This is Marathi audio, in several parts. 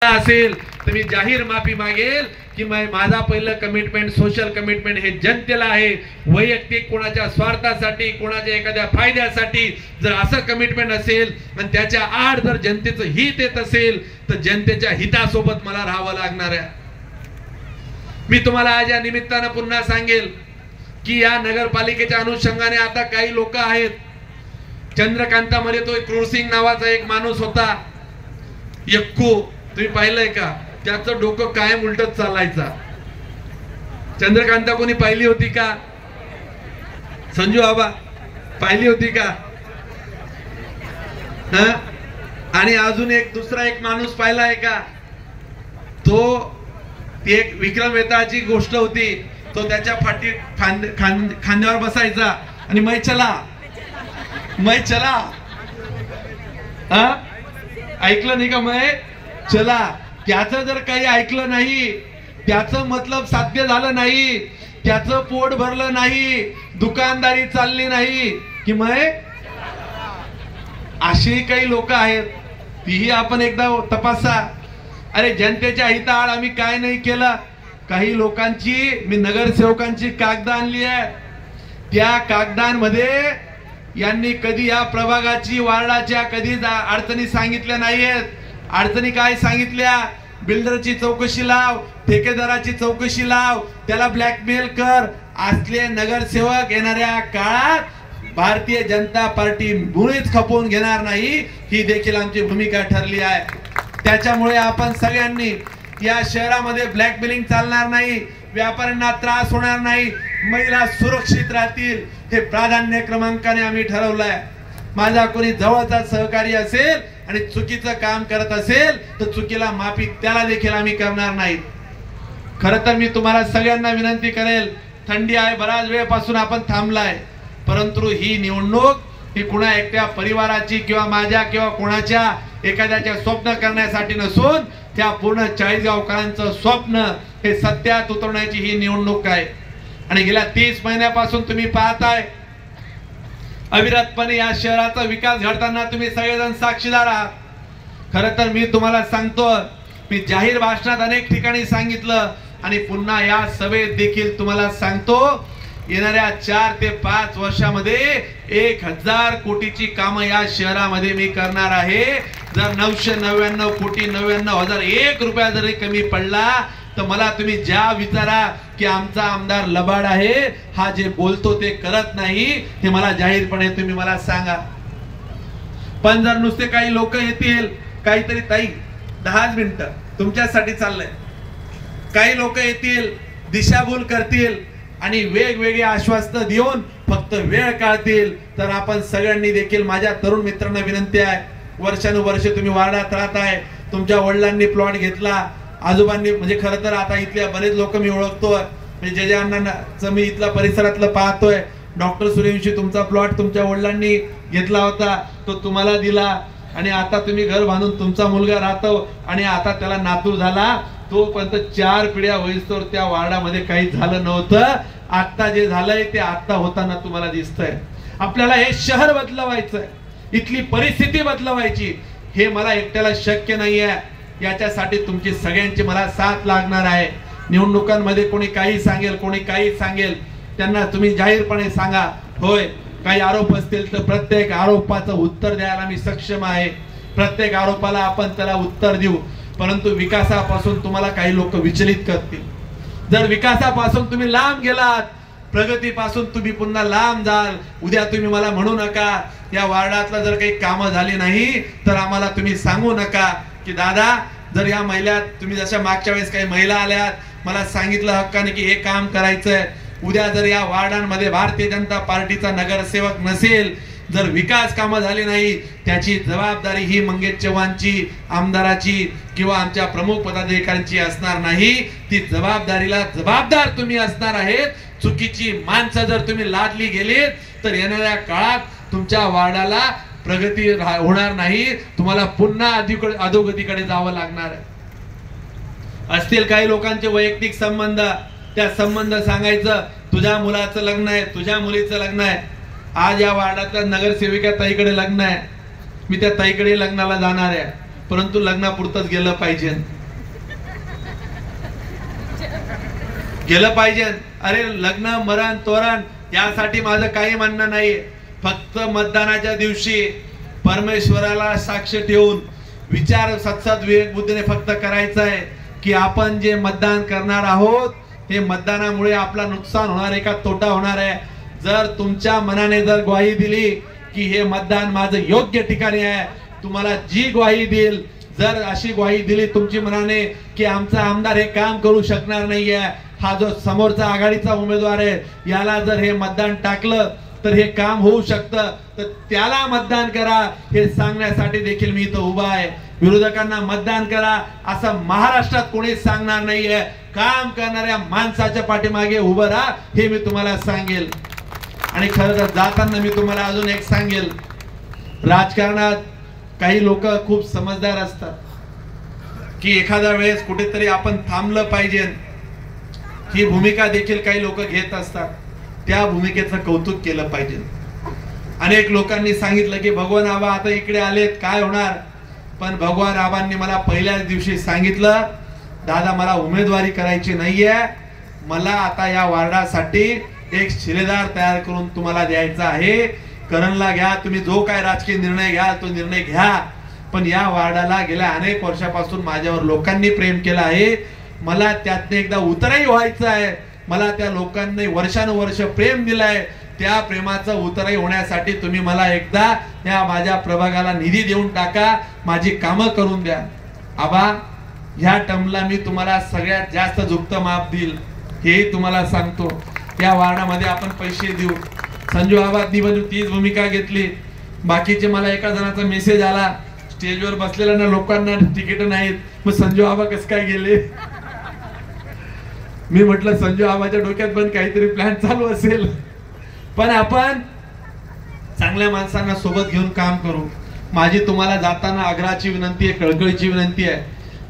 असेल तर मी जाहीर माफी मागेल की माझा पहिलं कमिटमेंट सोशल कमिटमेंट हे जनतेला आहे, वैयक्तिक कोणाच्या स्वार्थासाठी कोणाच्या एखाद्या फायद्यासाठी जर असं कमिटमेंट असेल आणि त्याच्या आड जर जनतेचं हित येत असेल तर जनतेच्या हितासोबत मला राहावं लागणार आहे। मी तुम्हाला आज या निमित्तानं पुन्हा सांगेल की या नगरपालिकेच्या अनुषंगाने आता काही लोक आहेत, चंद्रकांतामध्ये तो क्रोसिंग नावाचा एक माणूस होता यक्कू, तुम्ही पाहिलंय का? त्याचं डोकं कायम उलटत चालायचा। चंद्रकांता कोणी पाहिली होती का? संजू आबा पाहिली होती का? आणि अजून एक दुसरा एक माणूस पाहिलाय का? तो एक विक्रम वेताळची गोष्ट होती, तो त्याच्या फाटी खांद्यावर बसायचा आणि मै चला ऐकलं नाही का? मै चला। त्याचं जर काही ऐकलं नाही, त्याचं मतलब साध्य झालं नाही, त्याचं पोट भरलं नाही, दुकानदारी चालली नाही की मग अशी काही लोक आहेत, तीही आपण एकदा तपासा। अरे जनतेच्या हिताआड आम्ही काय नाही केलं। काही लोकांची मी नगरसेवकांची कागद आणली आहे, त्या कागदांमध्ये यांनी कधी या प्रभागाची वार्डाच्या कधी अडचणी सांगितल्या नाहीयेत। अडचणी काय सांगितल्या? बिल्डरची चौकशी लाव, ठेकेदाराची चौकशी लाव, त्याला ब्लॅकमेल कर। असले नगरसेवक येणाऱ्या काळात भारतीय जनता पार्टी मुळीच खपवून घेणार नाही, ही देखील आमची भूमिका ठरली आहे। त्याच्यामुळे आपण सगळ्यांनी या शहरामध्ये ब्लॅकमेलिंग चालणार नाही, व्यापाऱ्यांना त्रास होणार नाही, महिला सुरक्षित राहतील, हे प्राधान्य क्रमांकाने आम्ही ठरवलंय। माझा कोणी जवळचा सहकारी असेल आणि चुकीचं काम करत असेल तर चुकीला माफी त्याला देखील आम्ही करणार नाही। खरं तर मी तुम्हाला सगळ्यांना विनंती करेल, थंडी आहे, बराच वेळपासून आपण थांबलाय, परंतु ही निवडणूक ही कुणा एकट्या परिवाराची किंवा माझ्या किंवा कोणाच्या एखाद्याच्या स्वप्न करण्यासाठी नसून त्या पूर्ण 40 गावकरांचं स्वप्न हे सत्यात उतरवण्याची ही निवडणूक आहे। आणि गेल्या 30 महिन्यापासून तुम्ही पाहताय अविरतपणे या शहराचा विकास घडताना तुम्ही सगळेजण साक्षीदार आहात। खरं तर मी तुम्हाला सांगतो, मी जाहीर भाषणात अनेक ठिकाणी सांगितलं आणि पुन्हा या सभेत देखील तुम्हाला सांगतो, येणाऱ्या 4 ते 5 वर्षामध्ये 1000 कोटीची कामं या शहरामध्ये मी करणार आहे। जर 999 कोटी 99,001 रुपया जरी कमी पडला तर मला तुम्ही ज्या विचारा की आमचा आमदार लबाड आहे, हा जे बोलतो ते करत नाही, हे मला जाहीरपणे तुम्ही मला सांगा। पण जर नुसते काही लोक येतील, काहीतरी ताई 10 मिनिटं तुमच्यासाठी चाललंय, काही लोक येतील दिशाभूल करतील आणि वेगवेगळे आश्वासन देऊन फक्त वेळ काढतील, तर आपण सगळ्यांनी देखील माझ्या तरुण मित्रांना विनंती आहे, वर्षानुवर्ष तुम्ही वार्डात राहताय, तुमच्या वडिलांनी प्लॉट घेतला, आजोबांनी, म्हणजे खरं तर आता इथले बरेच लोक मी ओळखतोय, म्हणजे जे अण्णांना मी इथला परिसरातलं पाहतोय, डॉक्टर सूर्यवंशी तुमचा प्लॉट तुमच्या वडिलांनी घेतला होता, तो तुम्हाला दिला आणि आता तुम्ही घर बांधून तुमचा मुलगा राहतो आणि आता त्याला नातू झाला, तोपर्यंत 4 पिढ्या होईस्तोवर त्या वार्डामध्ये काही झालं नव्हतं। आता जे झालंय ते आता होताना तुम्हाला दिसतंय। आपल्याला हे शहर बदलवायचंय, इथली परिस्थिती बदलवायची, हे मला एकट्याला शक्य नाहीये। याच्यासाठी तुमची सगळ्यांची मला साथ लागणार आहे। निवडणुकांमध्ये कोणी काही सांगेल, कोणी काही सांगेल, त्यांना तुम्ही जाहीरपणे सांगा, होय काही आरोप असतील तर प्रत्येक आरोपाचं उत्तर द्यायला मी सक्षम आहे, प्रत्येक आरोपाला आपण त्याला उत्तर देऊ, परंतु विकासापासून तुम्हाला काही लोक विचलित करतील। जर विकासापासून तुम्ही लांब गेलात, प्रगतीपासून तुम्ही पुन्हा लांब जाल, उद्या तुम्ही मला म्हणू नका या वार्डातला जर काही कामं झाली नाही तर आम्हाला तुम्ही सांगू नका की दादा जर या महिला, तुम्ही जशा मागच्या वेळेस काही महिला आल्यात, मला सांगितलं हक्काने की हे काम करायचंय, उद्या जर या वार्डांमध्ये भारतीय जनता पार्टीचा नगरसेवक नसेल, जर विकास कामं झाली नाही, त्याची जबाबदारी ही मंगेश चव्हाणची, आमदाराची किंवा आमच्या प्रमुख पदाधिकाऱ्यांची असणार नाही, ती जबाबदारीला जबाबदार तुम्ही असणार आहेत। चुकीची माणसं जर तुम्ही लादली गेलीत तर येणाऱ्या काळात तुमच्या वार्डाला प्रगती होणार नाही, तुम्हाला पुन्हा अधोगतीकडे जावं लागणार आहे। असतील काही लोकांचे वैयक्तिक संबंध, त्या संबंध सांगायचं, तुझ्या मुलाचं लग्न आहे, तुझ्या मुलीचं लग्न आहे, आज या वार्डातल्या नगरसेविका ताईकडे लग्न आहे, मी त्या ताईकडे लग्नाला जाणार आहे, परंतु लग्नापुरतच गेलं पाहिजे। गेलं पाहिजे। अरे लग्न मरण तोरण यासाठी माझं काही म्हणणं नाही, फक्त मतदानाच्या दिवशी परमेश्वराला साक्ष ठेवून विचार सत्सद विवेक बुद्धीने फक्त करायचं आहे की आपण जे मतदान करणार आहोत हे मतदानामुळे आपला नुकसान होणार आहे का तोटा होणार आहे। जर तुमच्या मनाने जर ग्वाही दिली की हे मतदान माझं योग्य ठिकाणी आहे, तुम्हाला जी ग्वाही देईल, जर अशी ग्वाही दिली तुमची मनाने की आमचा आमदार हे काम करू शकणार नाहीये, हा जो समोरचा आघाडीचा उमेदवार आहे याला जर हे मतदान टाकलं तर हे काम होऊ शकतं, तर त्याला मतदान करा हे सांगण्यासाठी देखील मी इथं उभा आहे। विरोधकांना मतदान करा असं महाराष्ट्रात कोणीच सांगणार नाहीये। काम करणाऱ्या माणसाच्या पाठीमागे उभं राहा हे मी तुम्हाला सांगेल। आणि खरं तर जाताना मी तुम्हाला अजून एक सांगेल, राजकारणात काही लोक खूप समजदार असतात की एखाद्या वेळेस कुठेतरी आपण थांबलं पाहिजे, ही भूमिका देखील काही लोक घेत असतात, त्या भूमिकेचं कौतुक केलं पाहिजे। अनेक लोकांनी सांगितलं की भगवान आबा आता इकडे आलेत काय होणार, पण भगवान आबांनी मला पहिल्याच दिवशी सांगितलं, दादा मला उमेदवारी करायची नाहीये, मला आता या वार्डासाठी एक शिलेदार तयार करून तुम्हाला द्यायचा आहे। करणला घ्या, तुम्ही जो काय राजकीय निर्णय घ्या तो निर्णय घ्या, पण या वार्डाला गेल्या अनेक वर्षापासून माझ्यावर लोकांनी प्रेम केलं आहे, मला त्यातनं एकदा उतरही व्हायचं आहे। मला त्या लोकांनी वर्षानुवर्ष प्रेम दिलंय, त्या प्रेमाचं उतरही होण्यासाठी तुम्ही मला एकदा या माझ्या प्रभागाला निधी देऊन टाका, माझी कामं करून द्या। आबा ह्या टर्मला मी तुम्हाला सगळ्यात जास्त झुकतं माप देईल हे तुम्हाला सांगतो। या वार्डामध्ये आपण पैसे देऊ। संजू आबांनी पण तीच भूमिका घेतली। बाकीचे मला एका जणाचा मेसेज आला, स्टेजवर बसलेल्या ना लोकांना तिकीट नाहीत, मग संजू आबा कसं काय गेले। मी म्हटलं संजू आबाच्या डोक्यात पण काहीतरी प्लॅन चालू असेल, पण आपण चांगल्या माणसांना सोबत घेऊन काम करू। माझी तुम्हाला जाताना आग्रहाची विनंती आहे, कळकळीची विनंती आहे,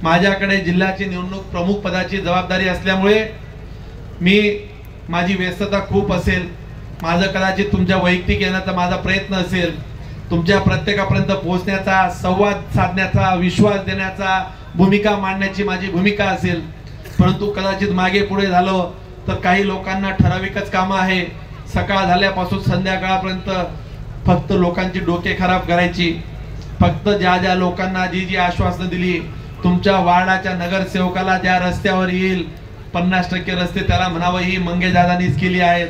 माझ्याकडे जिल्ह्याची निवडणूक प्रमुख पदाची जबाबदारी असल्यामुळे माझी व्यस्तता खूप असेल, माझं कदाचित तुमच्या वैयक्तिक येण्याचा माझा प्रयत्न असेल, तुमच्या प्रत्येकापर्यंत पोहोचण्याचा, संवाद साधण्याचा, विश्वास देण्याचा, भूमिका मांडण्याची माझी भूमिका असेल, परंतु कदाचित मागे पुढे झालं तर काही लोकांना ठराविकच कामं आहे, सकाळ झाल्यापासून संध्याकाळपर्यंत फक्त लोकांची डोके खराब करायची, फक्त ज्या ज्या लोकांना जी जी आश्वासनं दिली, तुमच्या वार्डाच्या नगरसेवकाला ज्या रस्त्यावर येईल 50% रस्ते त्याला म्हणावं ही मंगेशदादांनीच केली आहेत,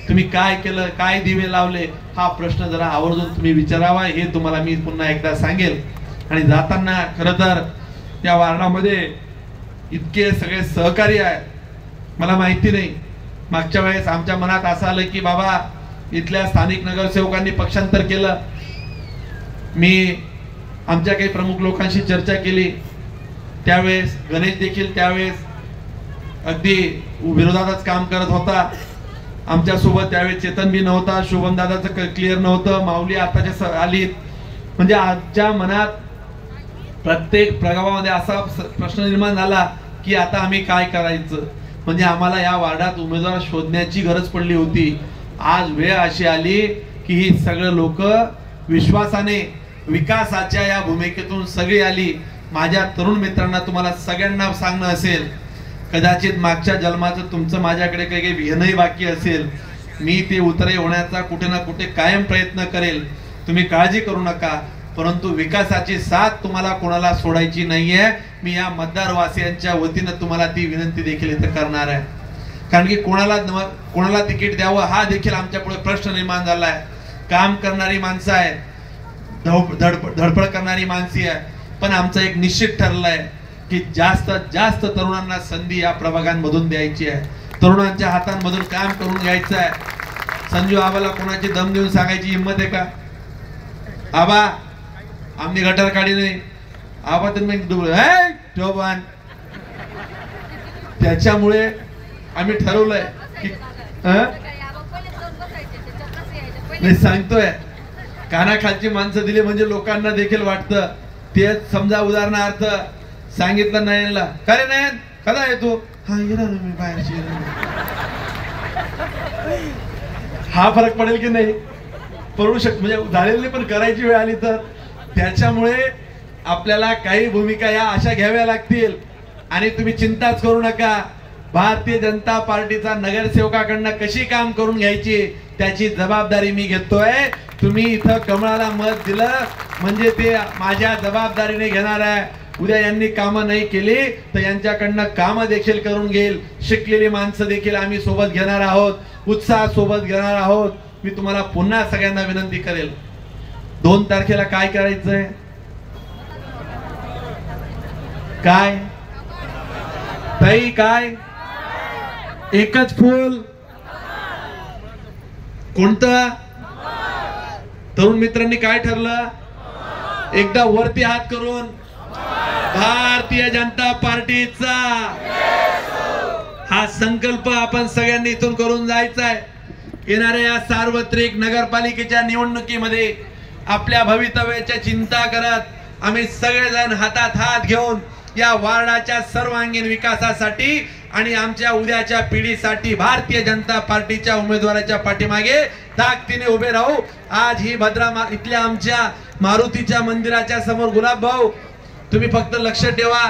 तुम्ही काय केलं, काय दिवे लावले, हा प्रश्न जरा आवर्जून तुम्ही विचारावा हे तुम्हाला मी पुन्हा एकदा सांगेल। आणि जाताना खरं तर त्या वार्डामध्ये इतके सगळे सहकारी आहेत, मला माहिती नाही, मागच्या वेळेस आमच्या मनात असं आलं की बाबा इथल्या स्थानिक नगरसेवकांनी पक्षांतर केलं, मी आमच्या काही प्रमुख लोकांशी चर्चा केली, त्यावेळेस गणेश देखील त्यावेळेस अगदी विरोधातच काम करत होता, आमच्या सोबत त्यावेळेस चेतन बी नव्हता, शुभम दादाचं क्लिअर नव्हतं, माऊली आताच्या आली, म्हणजे आजच्या मनात प्रत्येक प्रभावामध्ये असा प्रश्न निर्माण झाला की आता आम्ही काय करायचं, म्हणजे आम्हाला या वार्डात उमेदवार शोधण्याची गरज पडली होती। आज वेळ अशी आली की ही सगळे लोक विश्वासाने विकासाच्या या भूमिकेतून सगळी आली। माझ्या तरुण मित्रांना तुम्हाला सगळ्यांना सांगणं असेल, कदाचित मागच्या जन्माचं तुमचं माझ्याकडे काही विहनही बाकी असेल, मी ते उतरे होण्याचा कुठे ना कुठे कायम प्रयत्न करेल, तुम्ही काळजी करू नका, परंतु विकासाची साथ तुम्हाला कोणाला सोडायची नाहीये। मी या मतदारवासियांच्या वतीनं तुम्हाला ती विनंती देखील इथे करणार आहे, कारण की कोणाला तिकीट द्यावं हा देखील आमच्या पुढे प्रश्न निर्माण झालाय। काम करणारी माणसं आहेत, धडपड करणारी माणसी आहे, पण आमचं एक निश्चित ठरलंय की जास्तीत जास्त तरुणांना संधी या प्रभागांमधून द्यायची आहे, तरुणांच्या हातांमधून काम करून घ्यायचं आहे। संजू आबाला कोणाची दम देऊन सांगायची हिंमत आहे का, आबा आम्ही गटर काढी नाही, आबा तुम्ही ठेवबान, त्याच्यामुळे आम्ही ठरवलंय की नाही सांगतोय, कानाखालची माणसं दिली म्हणजे लोकांना देखील वाटतं, ते समजा उदाहरणार्थ सांगितलं नयनला, का रे नयन कदा येतो, हा येणार मी बाहेरची, हा फरक पडेल की नाही, पडू शकतो, म्हणजे झालेली पण करायची वेळ आली तर, त्याच्यामुळे आपल्याला काही भूमिका या अशा घ्याव्या लागतील। आणि तुम्ही चिंताच करू नका, भारतीय जनता पार्टीचा नगरसेवकाकडनं कशी काम करून घ्यायची त्याची जबाबदारी मी घेतोय। तुम्ही इथं कमळाला मत दिलं म्हणजे ते माझ्या जबाबदारीने घेणार आहे। उद्या यांनी कामं नाही केली तर यांच्याकडनं कामं देखील करून घेईल। शिकलेली माणसं देखील आम्ही सोबत घेणार आहोत, उत्साह सोबत घेणार आहोत। मी तुम्हाला पुन्हा सगळ्यांना विनंती करेल, 2 तारखेला काय करायचंय? काय ताई, काय एकच फूल कोणतं? तरुण मित्रांनी काय ठरलं? एकदा वरती हात करून भारतीय जनता पार्टीचा हा संकल्प आपण सगळ्यांनी इथून करून जायचा आहे। येणाऱ्या या सार्वत्रिक नगरपालिकेच्या निवडणुकीमध्ये आपल्या भवितव्याची चिंता करत आम्ही सगळेजण हातात हात घेऊन या वार्डाच्या सर्वांगीण विकासासाठी आणि आमच्या उद्याच्या पिढीसाठी भारतीय जनता पार्टीच्या उमेदवाराच्या पाठीमागे ताकदीने उभे राहू। आज ही भद्रा इथल्या आमच्या मारुतीच्या मंदिराच्या समोर गुलाब भाऊ तुम्ही फक्त लक्ष ठेवा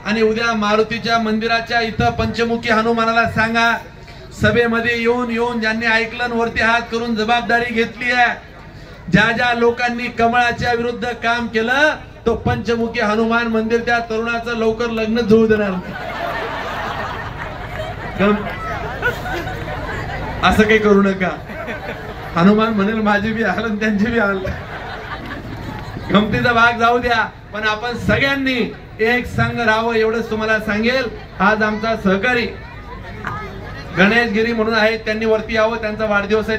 आणि उद्या मारुतीच्या मंदिराच्या इथं पंचमुखी हनुमानाला सांगा, सभेमध्ये येऊन ज्यांनी ऐकलं वरती हात करून जबाबदारी घेतली आहे, ज्या ज्या लोकांनी कमळाच्या विरुद्ध काम केलं तो पंचमुखी हनुमान मंदिर त्या तरुणाचं लवकर लग्न जुळू देणार असं काही करू नका। हनुमान म्हणेल माझे बी हाल आणि त्यांचे बी हाल, गमतीचा भाग जाऊ द्या, पण आपण सगळ्यांनी एक संघ राहावं एवढंच तुम्हाला सांगेल। आज आमचा सहकारी गणेश गिरी म्हणून आहेत, त्यांनी वरती यावं, त्यांचा वाढदिवस आहे।